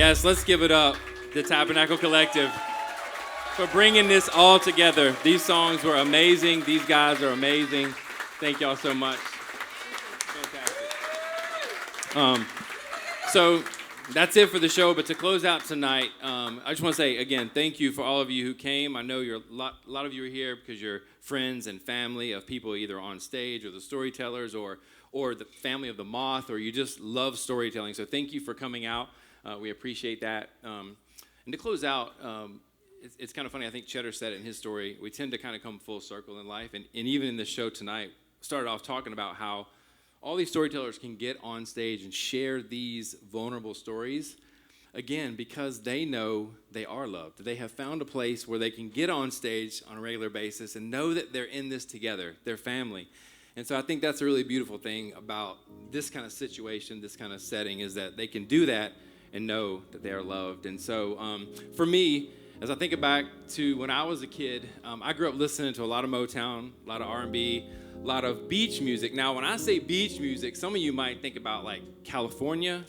Yes, let's give it up, the Tabernacle Collective, for bringing this all together. These songs were amazing. These guys are amazing. Thank y'all so much. Fantastic. So that's it for the show. But to close out tonight, I just want to say again, thank you for all of you who came. I know a lot of you are here because you're friends and family of people either on stage or the storytellers or the family of the Moth, or you just love storytelling. So thank you for coming out. We appreciate that. And to close out, it's kind of funny. I think Cheddar said it in his story. We tend to kind of come full circle in life. And even in the show tonight, started off talking about how all these storytellers can get on stage and share these vulnerable stories, again, because they know they are loved. They have found a place where they can get on stage on a regular basis and know that they're in this together, their family. And so I think that's a really beautiful thing about this kind of situation, this kind of setting, is that they can do that and know that they are loved. And so for me, as I think back to when I was a kid, I grew up listening to a lot of Motown, a lot of R&B, a lot of beach music. Now, when I say beach music, some of you might think about like California,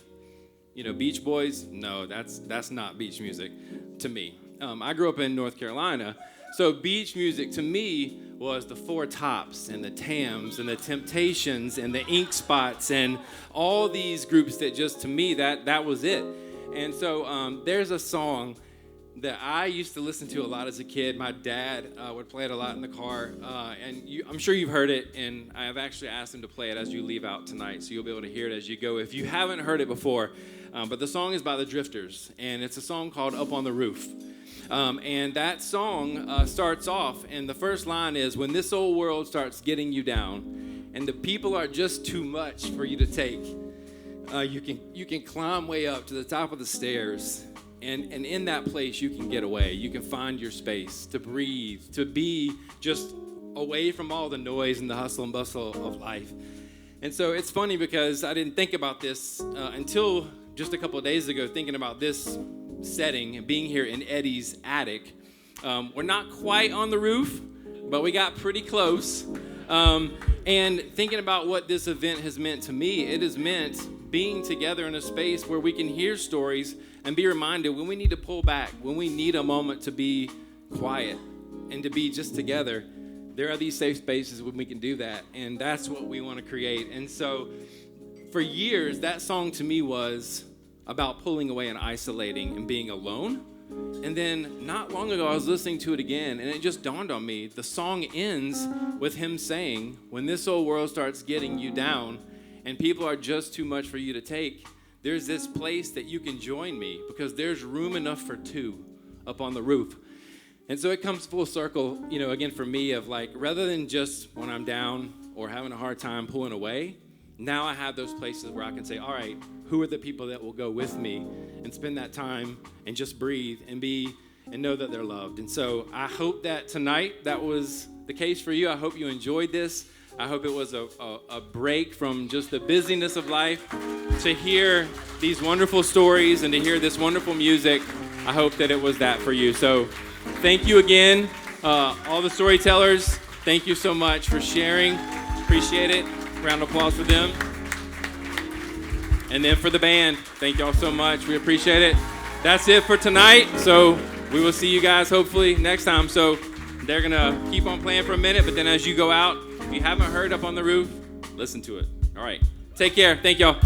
Beach Boys. No, that's not beach music to me. I grew up in North Carolina, so beach music to me was the Four Tops and the Tams and the Temptations and the Ink Spots and all these groups that just, to me, that was it. And so there's a song that I used to listen to a lot as a kid. My dad would play it a lot in the car, and I'm sure you've heard it, and I have actually asked him to play it as you leave out tonight, so you'll be able to hear it as you go if you haven't heard it before. But the song is by the Drifters, and it's a song called Up on the Roof. And that song starts off, and the first line is, when this old world starts getting you down, and the people are just too much for you to take, you can climb way up to the top of the stairs, and in that place you can get away. You can find your space to breathe, to be just away from all the noise and the hustle and bustle of life. And so it's funny because I didn't think about this until just a couple of days ago, thinking about this setting and being here in Eddie's attic. We're not quite on the roof, but we got pretty close. And thinking about what this event has meant to me, it has meant being together in a space where we can hear stories and be reminded when we need to pull back, when we need a moment to be quiet and to be just together. There are these safe spaces when we can do that, and that's what we want to create. And so for years, that song to me was about pulling away and isolating and being alone. And then not long ago, I was listening to it again, and it just dawned on me. The song ends with him saying, when this old world starts getting you down and people are just too much for you to take, there's this place that you can join me because there's room enough for two up on the roof. And so it comes full circle, again for me, of like, rather than just when I'm down or having a hard time pulling away, now I have those places where I can say, all right, who are the people that will go with me and spend that time and just breathe and be and know that they're loved. And so I hope that tonight that was the case for you. I hope you enjoyed this. I hope it was a break from just the busyness of life to hear these wonderful stories and to hear this wonderful music. I hope that it was that for you. So thank you again, all the storytellers. Thank you so much for sharing. Appreciate it. Round of applause for them. And then for the band, thank y'all so much. We appreciate it. That's it for tonight. So we will see you guys hopefully next time. So they're going to keep on playing for a minute, but then as you go out, if you haven't heard Up on the Roof, listen to it. All right. Take care. Thank y'all.